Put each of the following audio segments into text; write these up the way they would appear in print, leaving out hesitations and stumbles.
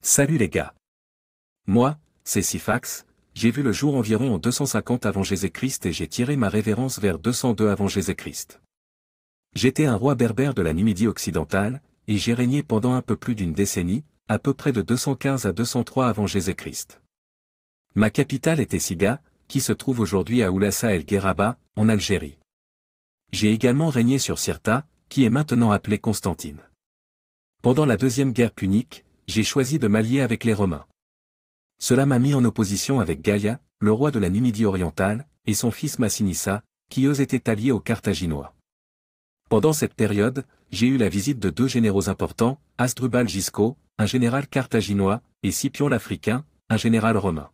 Salut les gars. Moi, c'est Syphax, j'ai vu le jour environ en 250 avant Jésus-Christ et j'ai tiré ma révérence vers 202 avant Jésus-Christ. J'étais un roi berbère de la Numidie occidentale, et j'ai régné pendant un peu plus d'une décennie, à peu près de 215 à 203 avant Jésus-Christ. Ma capitale était Siga, qui se trouve aujourd'hui à Oulassa El Gueraba, en Algérie. J'ai également régné sur Cirta, qui est maintenant appelée Constantine. Pendant la deuxième guerre punique, j'ai choisi de m'allier avec les Romains. Cela m'a mis en opposition avec Gaïa, le roi de la Numidie orientale, et son fils Massinissa, qui eux étaient alliés aux Carthaginois. Pendant cette période, j'ai eu la visite de deux généraux importants, Hasdrubal Gisco, un général carthaginois, et Scipion l'Africain, un général romain.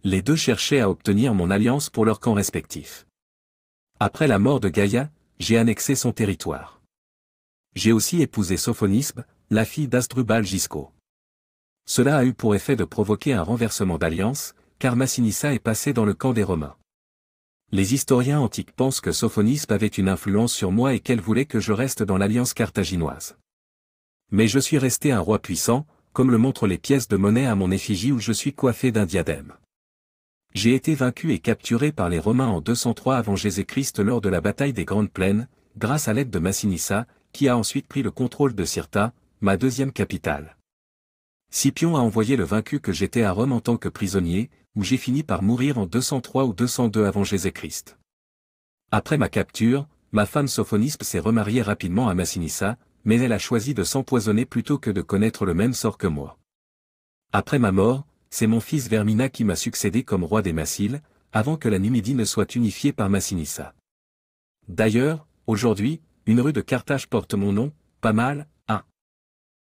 Les deux cherchaient à obtenir mon alliance pour leurs camps respectifs. Après la mort de Gaïa, j'ai annexé son territoire. J'ai aussi épousé Sophonisbe, la fille d'Hasdrubal Gisco. Cela a eu pour effet de provoquer un renversement d'alliance, car Massinissa est passé dans le camp des Romains. Les historiens antiques pensent que Sophonisbe avait une influence sur moi et qu'elle voulait que je reste dans l'alliance carthaginoise. Mais je suis resté un roi puissant, comme le montrent les pièces de monnaie à mon effigie où je suis coiffé d'un diadème. J'ai été vaincu et capturé par les Romains en 203 avant Jésus-Christ lors de la bataille des Grandes Plaines, grâce à l'aide de Massinissa, qui a ensuite pris le contrôle de Cirta, ma deuxième capitale. Scipion a envoyé le vaincu que j'étais à Rome en tant que prisonnier, où j'ai fini par mourir en 203 ou 202 avant Jésus-Christ. Après ma capture, ma femme Sophonisbe s'est remariée rapidement à Massinissa, mais elle a choisi de s'empoisonner plutôt que de connaître le même sort que moi. Après ma mort, c'est mon fils Vermina qui m'a succédé comme roi des Massiles, avant que la Numidie ne soit unifiée par Massinissa. D'ailleurs, aujourd'hui, une rue de Carthage porte mon nom, pas mal,